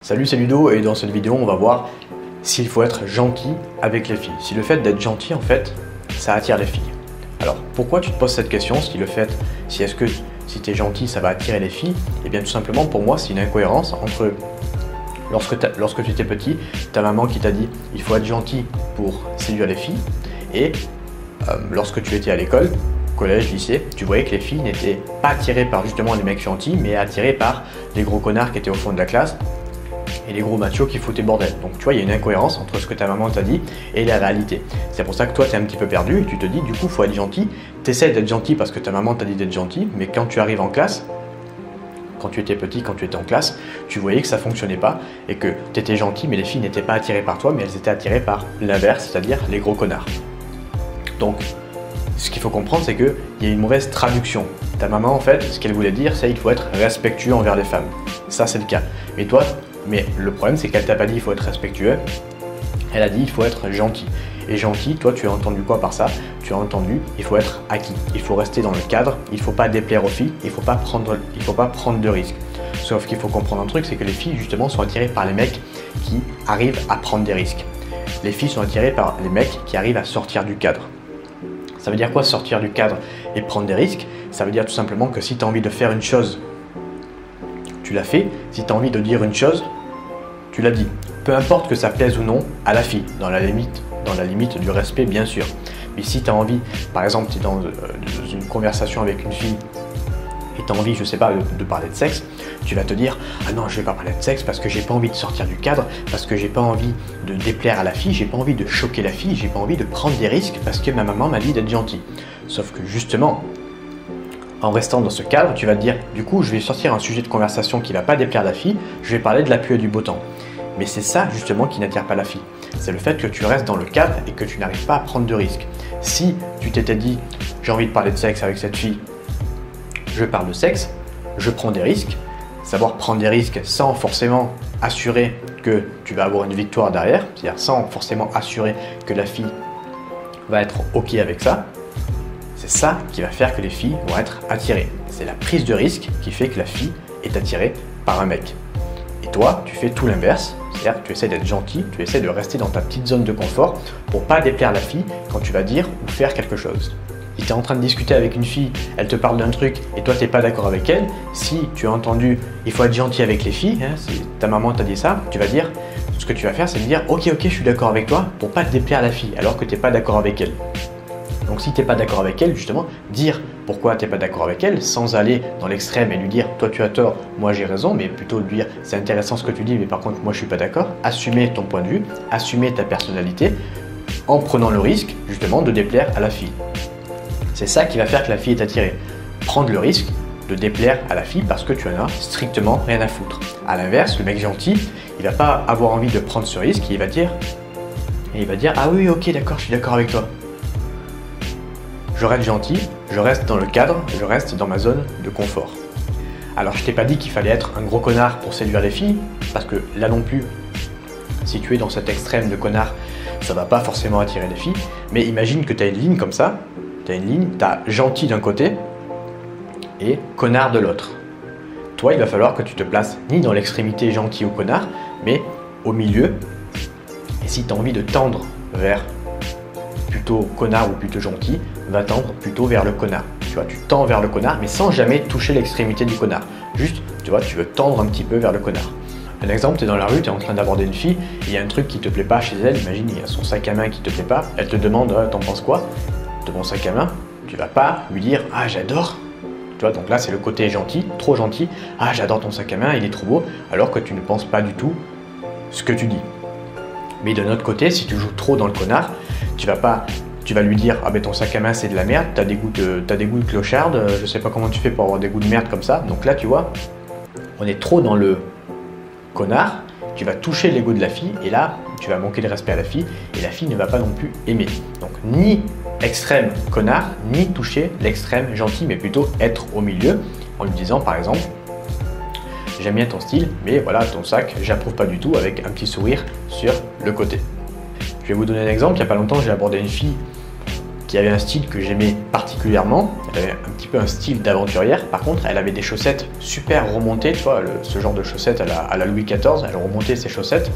Salut, c'est Ludo et dans cette vidéo on va voir s'il faut être gentil avec les filles. Si le fait d'être gentil en fait, ça attire les filles. Alors pourquoi tu te poses cette question? Si tu es gentil ça va attirer les filles? Eh bien tout simplement pour moi c'est une incohérence entre lorsque tu étais petit, ta maman qui t'a dit il faut être gentil pour séduire les filles et lorsque tu étais à l'école, collège, lycée, tu voyais que les filles n'étaient pas attirées par justement les mecs gentils mais attirées par les gros connards qui étaient au fond de la classe et les gros machos qui foutaient bordel. Donc tu vois, il y a une incohérence entre ce que ta maman t'a dit et la réalité. C'est pour ça que toi, tu es un petit peu perdu et tu te dis, du coup, il faut être gentil. Tu essaies d'être gentil parce que ta maman t'a dit d'être gentil, mais quand tu arrives en classe, quand tu étais petit, quand tu étais en classe, tu voyais que ça ne fonctionnait pas et que tu étais gentil, mais les filles n'étaient pas attirées par toi, mais elles étaient attirées par l'inverse, c'est-à-dire les gros connards. Donc, ce qu'il faut comprendre, c'est qu'il y a une mauvaise traduction. Ta maman, en fait, ce qu'elle voulait dire, c'est qu'il faut être respectueux envers les femmes. Ça, c'est le cas. Mais le problème, c'est qu'elle t'a pas dit il faut être respectueux, elle a dit il faut être gentil. Et gentil, toi, tu as entendu quoi par ça? Tu as entendu il faut être acquis, il faut rester dans le cadre, il ne faut pas déplaire aux filles, il ne faut pas prendre de risques. Sauf qu'il faut comprendre un truc, c'est que les filles, justement, sont attirées par les mecs qui arrivent à prendre des risques. Les filles sont attirées par les mecs qui arrivent à sortir du cadre. Ça veut dire quoi sortir du cadre et prendre des risques? Ça veut dire tout simplement que si tu as envie de faire une chose, tu l'as fait. Si tu as envie de dire une chose, tu l'as dit. Peu importe que ça plaise ou non à la fille, dans la limite du respect bien sûr. Mais si tu as envie, par exemple, tu es dans une conversation avec une fille et tu as envie, je sais pas, de parler de sexe, tu vas te dire « Ah non, je vais pas parler de sexe parce que j'ai pas envie de sortir du cadre, parce que j'ai pas envie de déplaire à la fille, j'ai pas envie de choquer la fille, j'ai pas envie de prendre des risques parce que ma maman m'a dit d'être gentil. » Sauf que justement, en restant dans ce cadre, tu vas te dire « Du coup, je vais sortir un sujet de conversation qui ne va pas déplaire à la fille, je vais parler de la pluie et du beau temps. » Mais c'est ça justement qui n'attire pas la fille. C'est le fait que tu restes dans le cadre et que tu n'arrives pas à prendre de risques. Si tu t'étais dit « J'ai envie de parler de sexe avec cette fille, je parle de sexe, je prends des risques », savoir prendre des risques sans forcément assurer que tu vas avoir une victoire derrière, c'est-à-dire sans forcément assurer que la fille va être OK avec ça, c'est ça qui va faire que les filles vont être attirées. C'est la prise de risque qui fait que la fille est attirée par un mec. Et toi, tu fais tout l'inverse, c'est-à-dire que tu essaies d'être gentil, tu essaies de rester dans ta petite zone de confort pour pas déplaire la fille quand tu vas dire ou faire quelque chose. Si tu es en train de discuter avec une fille, elle te parle d'un truc et toi tu n'es pas d'accord avec elle, si tu as entendu il faut être gentil avec les filles, si ta maman t'a dit ça, tu vas dire, ce que tu vas faire c'est de dire ok je suis d'accord avec toi pour pas te déplaire la fille alors que tu n'es pas d'accord avec elle. Donc si tu n'es pas d'accord avec elle, justement, dire pourquoi tu n'es pas d'accord avec elle sans aller dans l'extrême et lui dire toi tu as tort, moi j'ai raison, mais plutôt lui dire c'est intéressant ce que tu dis mais par contre moi je suis pas d'accord, assumer ton point de vue, assumer ta personnalité en prenant le risque justement de déplaire à la fille. C'est ça qui va faire que la fille est attirée. Prendre le risque de déplaire à la fille parce que tu en as strictement rien à foutre. A l'inverse, le mec gentil, il va pas avoir envie de prendre ce risque et il va dire ah oui ok d'accord, je suis d'accord avec toi. Je reste gentil, je reste dans le cadre, je reste dans ma zone de confort. Alors je t'ai pas dit qu'il fallait être un gros connard pour séduire les filles, parce que là non plus, si tu es dans cet extrême de connard, ça va pas forcément attirer les filles, mais imagine que tu as une ligne comme ça, tu as gentil d'un côté et connard de l'autre. Toi, il va falloir que tu te places ni dans l'extrémité gentil ou connard, mais au milieu. Et si tu as envie de tendre vers plutôt connard ou plutôt gentil, va tendre plutôt vers le connard. Tu vois, tu tends vers le connard, mais sans jamais toucher l'extrémité du connard. Juste, tu vois, tu veux tendre un petit peu vers le connard. Un exemple, tu es dans la rue, tu es en train d'aborder une fille, il y a un truc qui te plaît pas chez elle, imagine, il y a son sac à main qui te plaît pas, elle te demande t'en penses quoi de mon sac à main, tu vas pas lui dire ah j'adore. Tu vois, donc là c'est le côté gentil, trop gentil, ah j'adore ton sac à main, il est trop beau, alors que tu ne penses pas du tout ce que tu dis. Mais de notre côté, si tu joues trop dans le connard, tu vas lui dire ah ben ton sac à main c'est de la merde, t'as des goûts de clocharde, je sais pas comment tu fais pour avoir des goûts de merde comme ça. Donc là tu vois, on est trop dans le connard, tu vas toucher l'ego de la fille et là tu vas manquer de respect à la fille et la fille ne va pas non plus aimer. Donc ni extrême connard, ni toucher l'extrême gentil, mais plutôt être au milieu en lui disant par exemple j'aime bien ton style, mais voilà ton sac, j'approuve pas du tout, avec un petit sourire sur le côté. Je vais vous donner un exemple, il n'y a pas longtemps j'ai abordé une fille qui avait un style que j'aimais particulièrement. Elle avait un petit peu un style d'aventurière. Par contre, elle avait des chaussettes super remontées, tu vois, ce genre de chaussettes à la Louis XIV, elle remontait ses chaussettes.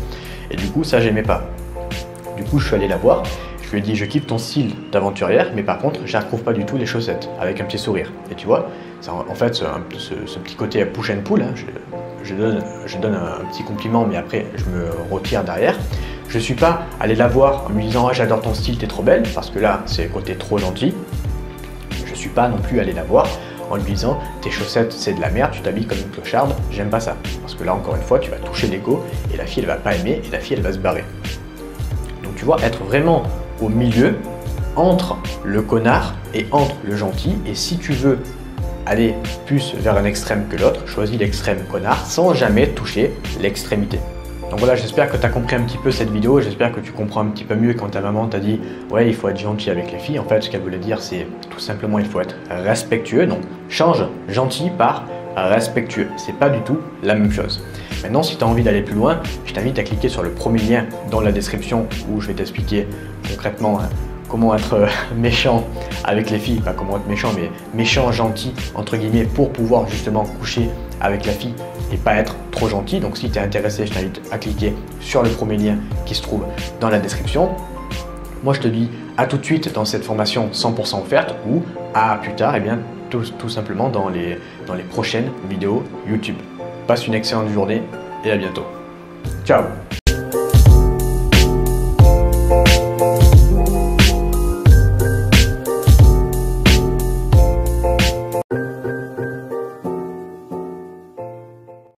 Et du coup, ça, j'aimais pas. Du coup, je suis allé la voir. Je lui ai dit, je kiffe ton style d'aventurière, mais par contre, je n'approuve pas du tout les chaussettes, avec un petit sourire. Et tu vois, en fait, ce petit côté push and pull, hein, je donne un petit compliment, mais après, je me retire derrière. Je ne suis pas allé la voir en lui disant « Ah, j'adore ton style, t'es trop belle », parce que là, c'est le côté trop gentil. Je ne suis pas non plus allé la voir en lui disant « Tes chaussettes, c'est de la merde, tu t'habilles comme une clocharde, j'aime pas ça ». Parce que là, encore une fois, tu vas toucher l'ego, et la fille, elle va pas aimer, et la fille, elle va se barrer. Donc tu vois, être vraiment au milieu, entre le connard et entre le gentil, et si tu veux aller plus vers un extrême que l'autre, choisis l'extrême connard, sans jamais toucher l'extrémité. Donc voilà, j'espère que tu as compris un petit peu cette vidéo, j'espère que tu comprends un petit peu mieux quand ta maman t'a dit « Ouais, il faut être gentil avec les filles ». En fait, ce qu'elle voulait dire, c'est tout simplement il faut être respectueux. Donc, change gentil par respectueux. C'est pas du tout la même chose. Maintenant, si tu as envie d'aller plus loin, je t'invite à cliquer sur le premier lien dans la description où je vais t'expliquer concrètement comment être méchant avec les filles, pas comment être méchant, mais méchant, gentil, entre guillemets, pour pouvoir justement coucher avec la fille et pas être trop gentil. Donc si tu es intéressé, je t'invite à cliquer sur le premier lien qui se trouve dans la description. Moi je te dis à tout de suite dans cette formation 100% offerte ou à plus tard, et bien tout simplement dans les prochaines vidéos YouTube. Passe une excellente journée et à bientôt. Ciao!